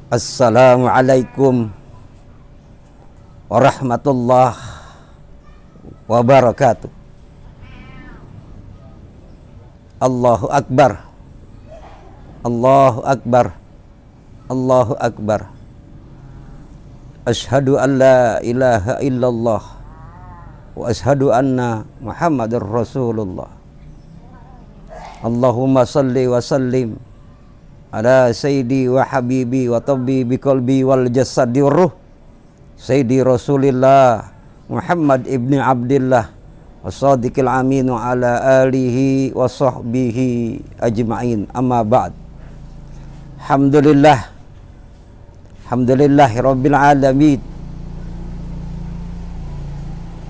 Assalamualaikum warahmatullahi wabarakatuh. Allahu Akbar, Allahu Akbar, Allahu Akbar. Asyhadu an la ilaha illallah wa asyhadu anna Muhammadar Rasulullah. Allahumma salli wa sallim ala sayyidi wa habibi wa tabbibi qalbi wal jasadi ruh sayyidi Rasulillah Muhammad ibni Abdillah was-sadiqil aminu ala alihi wa sahbihi ajma'in, amma ba'd. Alhamdulillah, alhamdulillahi rabbil alamin.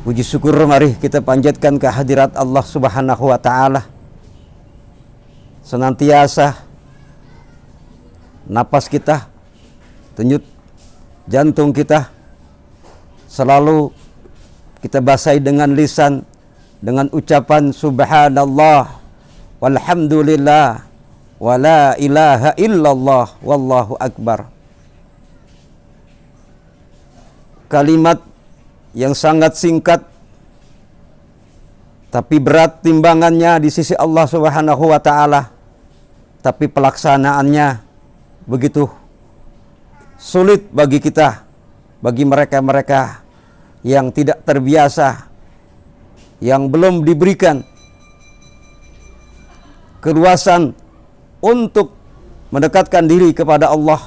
Puji syukur mari kita panjatkan kehadirat Allah Subhanahu wa ta'ala. Senantiasa napas kita, denyut jantung kita selalu kita basahi dengan lisan, dengan ucapan subhanallah walhamdulillah wala ilaha illallah wallahu akbar. Kalimat yang sangat singkat tapi berat timbangannya di sisi Allah Subhanahu wa ta'ala, tapi pelaksanaannya begitu sulit bagi kita, bagi mereka-mereka yang tidak terbiasa, yang belum diberikan keluasan untuk mendekatkan diri kepada Allah,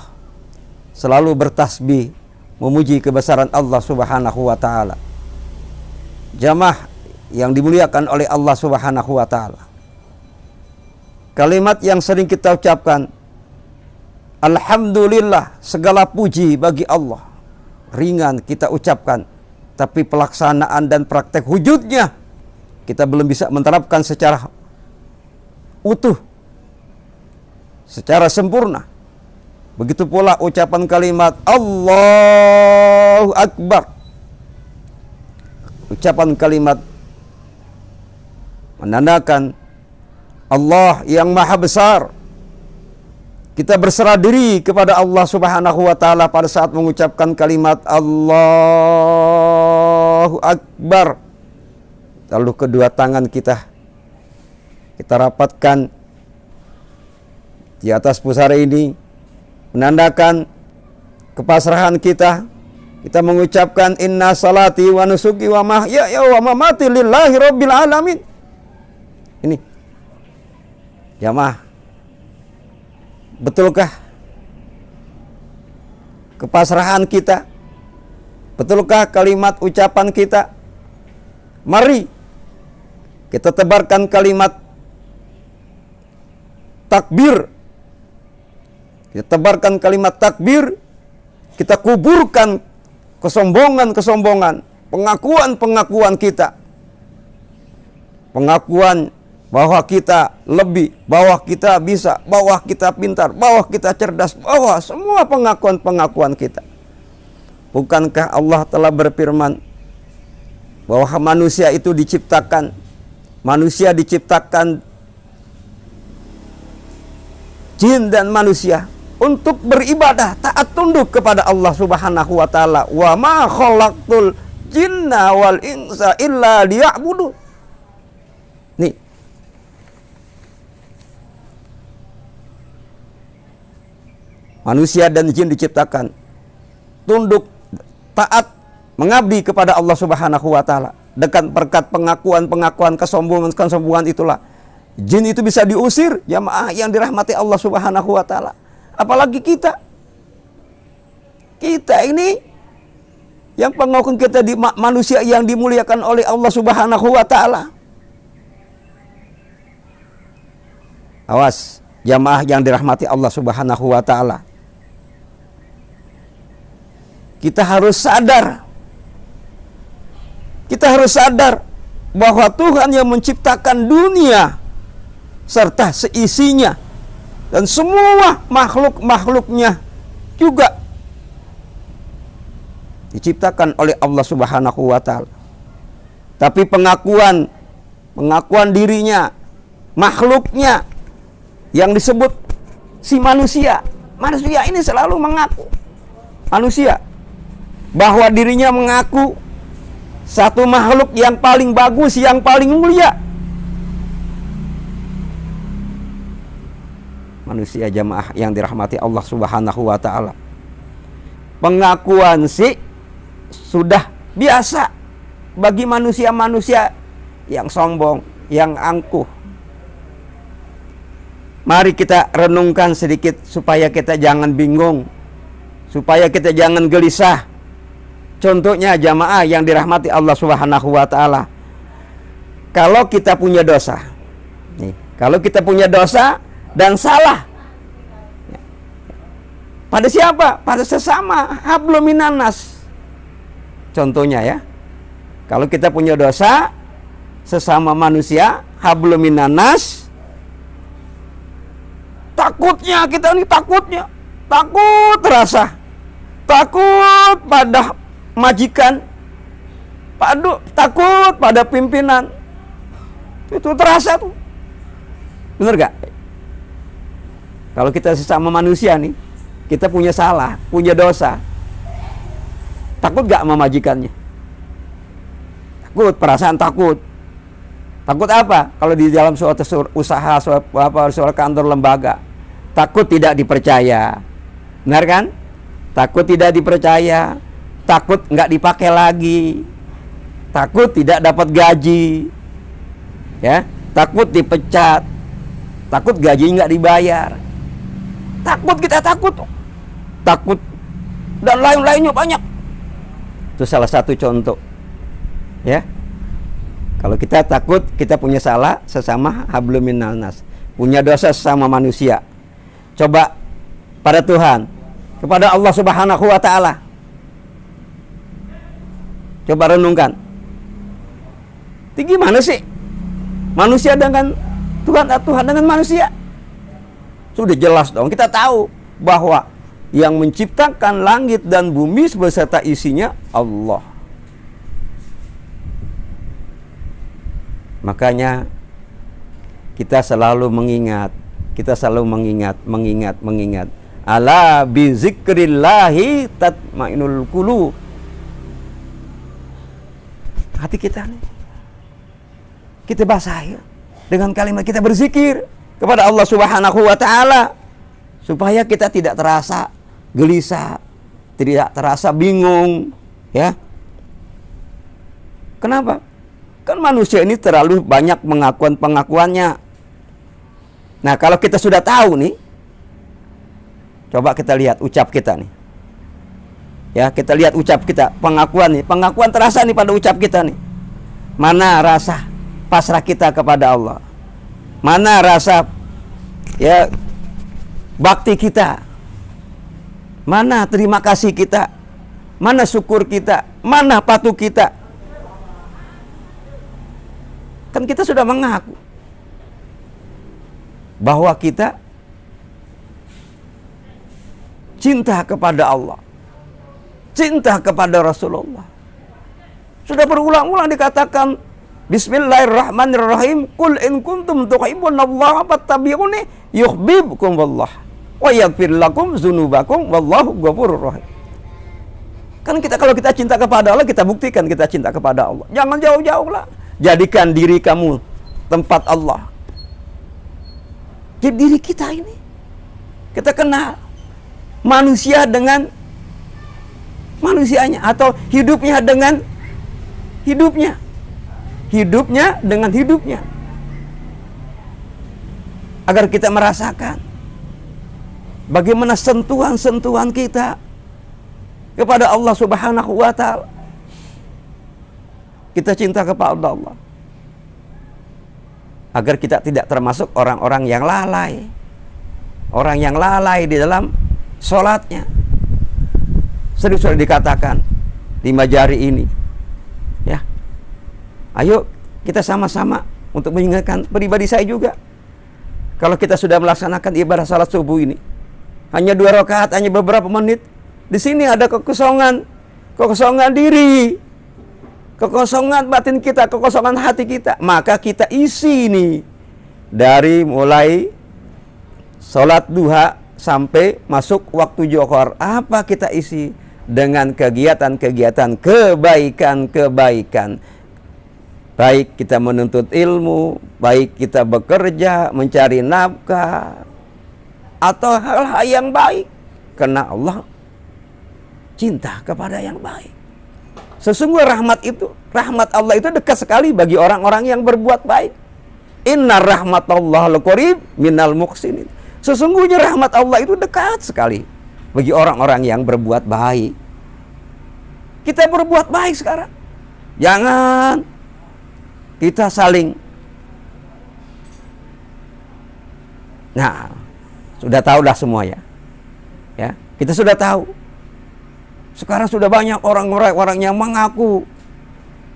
selalu bertasbih memuji kebesaran Allah Subhanahu wa ta'ala. Jamaah yang dimuliakan oleh Allah Subhanahu wa ta'ala, kalimat yang sering kita ucapkan, alhamdulillah, segala puji bagi Allah, ringan kita ucapkan, tapi pelaksanaan dan praktek wujudnya kita belum bisa menerapkan secara utuh, secara sempurna. Begitu pula ucapan kalimat Allahu Akbar, ucapan kalimat menandakan Allah yang maha besar. Kita berserah diri kepada Allah Subhanahu wa ta'ala pada saat mengucapkan kalimat Allahu Akbar. Lalu kedua tangan kita rapatkan di atas pusara ini, menandakan kepasrahan kita. Kita mengucapkan inna salati wa nusuki wa mahyaya wa mamati lillahi rabbil alamin. Ini jamaah, betulkah kepasrahan kita? Betulkah kalimat ucapan kita? Mari kita tebarkan kalimat takbir. Kita tebarkan kalimat takbir. Kita kuburkan kesombongan-kesombongan, pengakuan-pengakuan kita. Pengakuan bahwa kita lebih, bahwa kita bisa, bahwa kita pintar, bahwa kita cerdas, bahwa semua pengakuan-pengakuan kita. Bukankah Allah telah berfirman bahwa manusia itu diciptakan, manusia diciptakan, jin dan manusia untuk beribadah, taat tunduk kepada Allah Subhanahu wa ta'ala. Wa ma khalaqtul jinna wal insa illa liya'budun. Nih, manusia dan jin diciptakan tunduk, taat, mengabdi kepada Allah Subhanahu wa ta'ala. Dengan berkat pengakuan-pengakuan kesombongan-kesombongan itulah jin itu bisa diusir, jamaah yang dirahmati Allah Subhanahu wa ta'ala. Apalagi kita ini yang pengakuan kita di manusia yang dimuliakan oleh Allah Subhanahu wa ta'ala. Awas jamaah yang dirahmati Allah Subhanahu wa ta'ala. Kita harus sadar. Kita harus sadar bahwa Tuhan yang menciptakan dunia serta seisinya dan semua makhluk-makhluknya juga diciptakan oleh Allah Subhanahu wa ta'ala. Tapi pengakuan dirinya, makhluknya yang disebut si manusia, Manusia ini selalu mengaku, manusia, bahwa dirinya mengaku satu makhluk yang paling bagus, yang paling mulia. Manusia jamaah yang dirahmati Allah Subhanahu wa ta'ala, pengakuan sih sudah biasa bagi manusia-manusia yang sombong, yang angkuh. Mari kita renungkan sedikit supaya kita jangan bingung, supaya kita jangan gelisah. Contohnya jamaah yang dirahmati Allah Subhanahu wa ta'ala, kalau kita punya dosa nih, kalau kita punya dosa dan salah pada siapa? Pada sesama hablum minannas. Contohnya ya, kalau kita punya dosa sesama manusia hablum minannas, takutnya kita ini, takut terasa, takut pada majikan, takut pada pimpinan, itu terasa tuh, bener gak? Kalau kita sesama manusia nih, kita punya salah, punya dosa, takut gak sama majikannya? Takut, perasaan takut. Takut apa? Kalau di dalam suatu usaha, suatu kantor, lembaga, takut tidak dipercaya, benar kan? Takut tidak dipercaya, takut nggak dipakai lagi, takut tidak dapat gaji, ya, takut dipecat, takut gaji nggak dibayar, takut, kita takut, dan lain-lainnya banyak. Itu salah satu contoh, ya. Kalau kita takut, kita punya salah sesama hablum minannas, punya dosa sesama manusia. Coba pada Tuhan, kepada Allah Subhanahu wa ta'ala, coba renungkan, gimana sih manusia dengan Tuhan, Tuhan dengan manusia? Sudah jelas dong, kita tahu bahwa yang menciptakan langit dan bumi beserta isinya Allah. Makanya kita selalu mengingat, mengingat. Ala bi zikrillahi tatmainul qulub. Hati kita nih, kita basahi dengan kalimat, kita berzikir kepada Allah Subhanahu wa ta'ala, supaya kita tidak terasa gelisah, tidak terasa bingung, ya. Kenapa? Kan manusia ini terlalu banyak pengakuannya. Nah, kalau kita sudah tahu nih, coba kita lihat ucap kita nih. Ya, kita lihat ucap kita, pengakuan nih. Pengakuan terasa nih pada ucap kita nih. Mana rasa pasrah kita kepada Allah? Mana rasa, ya, bakti kita? Mana terima kasih kita? Mana syukur kita? Mana patuh kita? Kan kita sudah mengaku bahwa kita cinta kepada Allah, cinta kepada Rasulullah. Sudah berulang-ulang dikatakan, Bismillahirrahmanirrahim, Qul in kuntum tuhibbunallaha fattabi'uni yuhibbukum wallah wa yaghfir lakum dzunubakum wallahu ghafurur rahim. Kan kita, kalau kita cinta kepada Allah, kita buktikan kita cinta kepada Allah. Jangan jauh-jauh lah. Jadikan diri kamu tempat Allah. Jadi diri kita ini, kita kenal manusia dengan manusianya, atau hidupnya dengan hidupnya, hidupnya dengan hidupnya, agar kita merasakan bagaimana sentuhan-sentuhan kita kepada Allah Subhanahu wa ta'ala. Kita cinta kepada Allah, agar kita tidak termasuk orang-orang yang lalai, orang yang lalai di dalam sholatnya. Sering sudah dikatakan 5 jari ini, ya. Ayo kita sama-sama untuk mengingatkan pribadi saya juga. Kalau kita sudah melaksanakan ibadah salat subuh ini, hanya 2 rakaat, hanya beberapa menit, di sini ada kekosongan diri, kekosongan batin kita, kekosongan hati kita. Maka kita isi nih, dari mulai sholat duha sampai masuk waktu Johor, apa kita isi? Dengan kegiatan-kegiatan kebaikan-kebaikan. Baik kita menuntut ilmu, baik kita bekerja, mencari nafkah, atau hal-hal yang baik. Karena Allah cinta kepada yang baik. Sesungguhnya rahmat Allah itu dekat sekali bagi orang-orang yang berbuat baik. Inna rahmatallah al-qarib minal muhsinin. Sesungguhnya rahmat Allah itu dekat sekali bagi orang-orang yang berbuat baik. Kita berbuat baik sekarang. Jangan kita saling. Nah, sudah tahu dah semuanya. Ya, kita sudah tahu. Sekarang sudah banyak orang-orang yang mengaku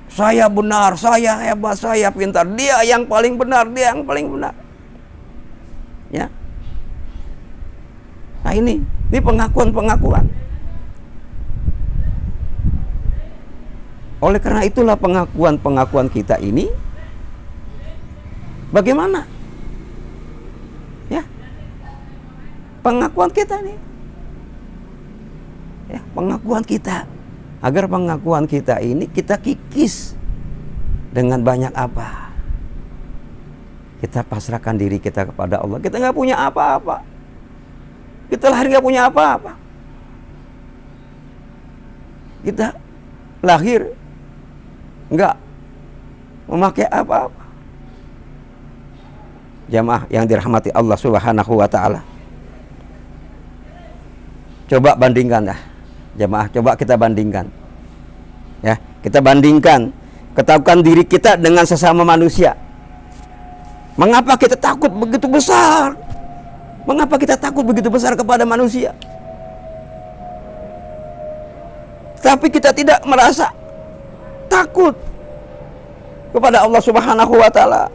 saya benar, saya hebat, saya pintar. Dia yang paling benar, dia yang paling benar. Ya. Nah ini pengakuan-pengakuan. Oleh karena itulah pengakuan-pengakuan kita ini bagaimana? Ya. Pengakuan kita nih. Ya, pengakuan kita. Agar pengakuan kita ini kita kikis dengan banyak apa? Kita pasrahkan diri kita kepada Allah. Kita nggak punya apa-apa. Kita lahir nggak punya apa-apa. Kita lahir nggak memakai apa-apa. Jamaah yang dirahmati Allah Subhanahu wa Ta'ala. Coba bandingkan dah. Jamaah, coba kita bandingkan. Ya, kita bandingkan, ketahukan diri kita dengan sesama manusia. Mengapa kita takut begitu besar? Mengapa kita takut begitu besar kepada manusia? Tapi kita tidak merasa takut kepada Allah Subhanahu wa Ta'ala.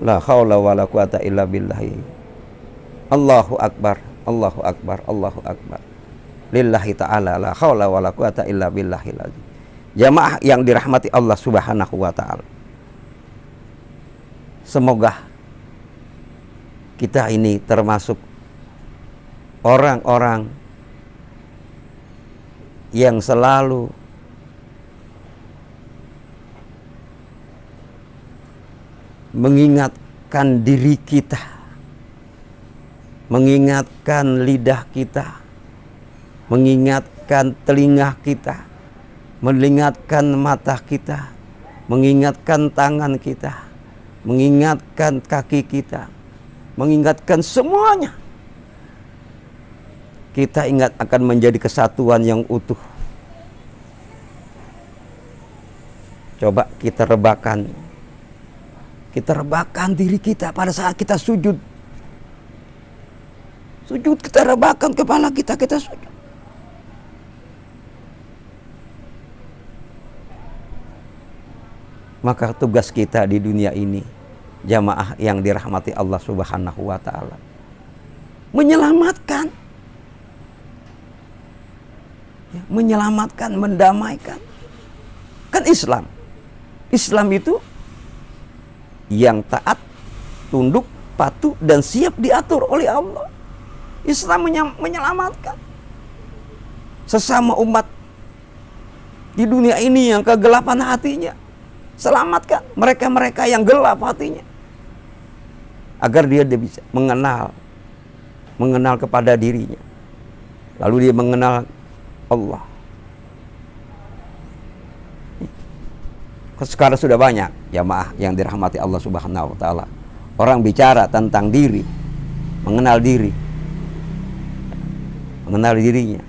La haula wala quwata illa billahi. Allahu akbar, Allahu akbar, Allahu akbar. Lillahi ta'ala la haula wala quwata illa billahil azim. Jamaah yang dirahmati Allah Subhanahu wa Ta'ala. Semoga kita ini termasuk orang-orang yang selalu mengingatkan diri kita, mengingatkan lidah kita, mengingatkan telinga kita, mengingatkan mata kita, mengingatkan tangan kita, mengingatkan kaki kita, mengingatkan semuanya. Kita ingat akan menjadi kesatuan yang utuh. Coba kita rebakan diri kita pada saat kita sujud. Sujud, kita rebakan kepala kita sujud. Maka tugas kita di dunia ini, jamaah yang dirahmati Allah Subhanahu wa Ta'ala, menyelamatkan, menyelamatkan, mendamaikan. Kan Islam itu yang taat, tunduk, patuh, dan siap diatur oleh Allah. Islam menyelamatkan sesama umat di dunia ini yang kegelapan hatinya. Selamatkan mereka-mereka yang gelap hatinya, agar dia bisa mengenal kepada dirinya, lalu dia mengenal Allah. Sekarang sudah banyak jamaah yang dirahmati Allah Subhanahu wa Ta'ala, orang bicara tentang diri, mengenal diri, mengenal dirinya,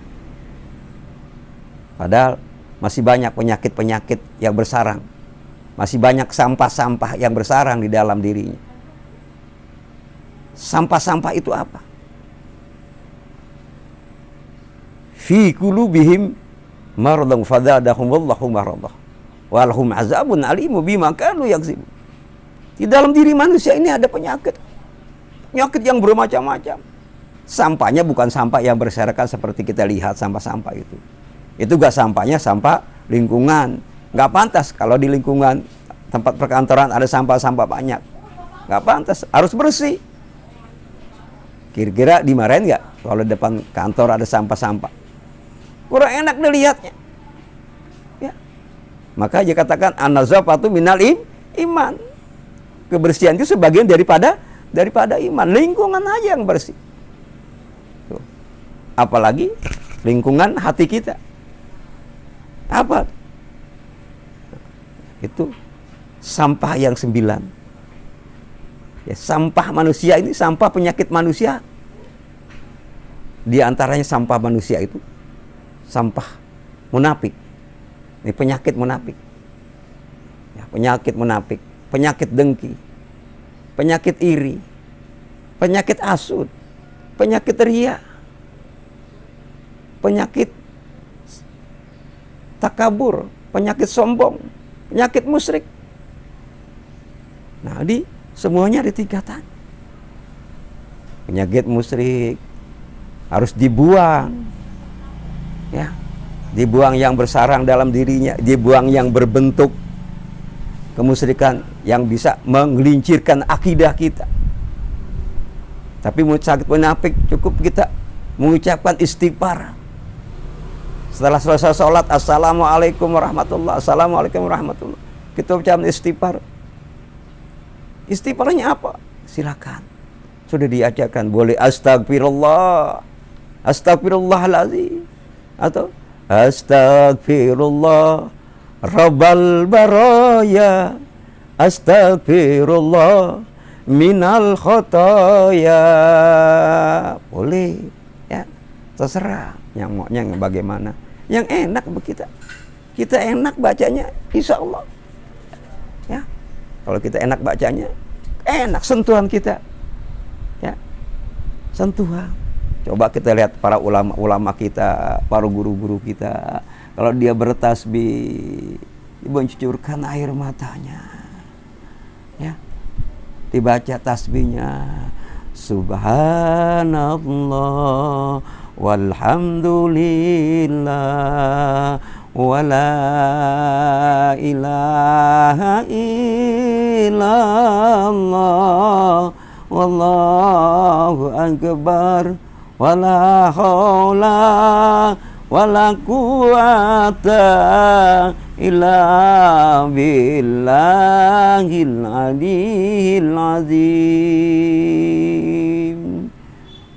padahal masih banyak penyakit-penyakit yang bersarang. Masih banyak sampah-sampah yang bersarang di dalam dirinya. Sampah-sampah itu apa? Fi qulubihim maradun fazadahumullahu maradah wa lahum azabun alimu bima kanu yakzibun. Di dalam diri manusia ini ada penyakit. Penyakit yang bermacam-macam. Sampahnya bukan sampah yang berserakan seperti kita lihat sampah-sampah itu. Itu gak sampahnya sampah lingkungan. Nggak pantas kalau di lingkungan tempat perkantoran ada sampah-sampah banyak. Nggak pantas, harus bersih. Kira-kira dimarahin nggak kalau depan kantor ada sampah-sampah? Kurang enak dilihatnya. Ya. Maka dia katakan an-nazafatu minal iman. Kebersihan itu sebagian daripada iman. Lingkungan aja yang bersih. Tuh. Apalagi lingkungan hati kita. Apa? Itu sampah yang 9. Ya, sampah manusia ini sampah penyakit manusia. Di antaranya sampah manusia itu sampah munafik. Ini penyakit munafik. Ya, penyakit munafik, penyakit dengki, penyakit iri, penyakit hasud, penyakit riya, penyakit takabur, penyakit sombong, penyakit musyrik. Nah, semuanya ada tingkatan. Penyakit musyrik harus dibuang. Ya. Dibuang yang bersarang dalam dirinya, dibuang yang berbentuk kemusyrikan yang bisa menggelincirkan akidah kita. Tapi sakit munafik cukup kita mengucapkan istighfar. Setelah selesai sholat, assalamualaikum warahmatullah, assalamualaikum warahmatullah, kita ucapkan istighfar. Istighfarnya apa? Silakan. Sudah diajarkan, boleh astagfirullah, astagfirullahaladzim, atau astagfirullah rabbal baraya, astagfirullah minal khotoya. Boleh, ya, terserah yang maunya bagaimana. Yang enak kita. Kita enak bacanya, insya Allah. Ya, kalau kita enak bacanya, enak sentuhan kita. Ya, sentuhan. Coba kita lihat para ulama-ulama kita, para guru-guru kita. Kalau dia bertasbih, mencucurkan air matanya. Ya, dibaca tasbihnya. Subhanallah walhamdulillah wala ilaha illallah wallahu akbar wala haula wala quwata illa billahil aliyil azim.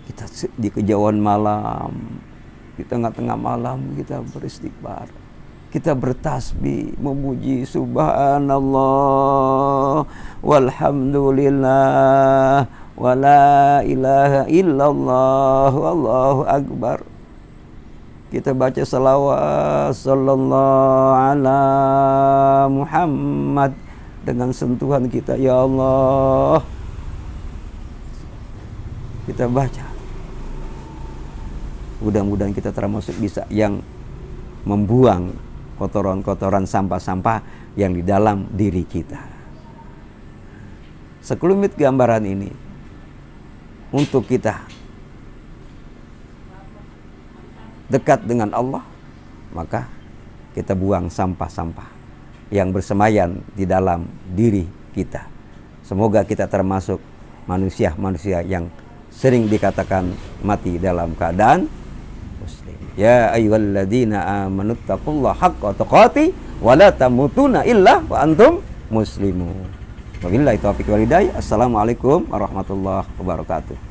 Kita di kejauhan malam, di tengah-tengah malam kita beristighfar, kita bertasbih, memuji subhanallah walhamdulillah wala ilaha illallah wallahu akbar. Kita baca salawat sallallahu ala Muhammad dengan sentuhan kita, ya Allah. Kita baca. Mudah-mudahan kita termasuk bisa yang membuang kotoran-kotoran, sampah-sampah yang di dalam diri kita. Sekelumit gambaran ini untuk kita dekat dengan Allah, maka kita buang sampah-sampah yang bersemayan di dalam diri kita. Semoga kita termasuk manusia-manusia yang sering dikatakan mati dalam keadaan muslim. Ya ayyuhalladzina amanu taqullaha haqqa tuqatih wa la tamutunna illa wa antum muslimun. Wabillahi taufiq wal hidayah. Assalamualaikum warahmatullahi wabarakatuh.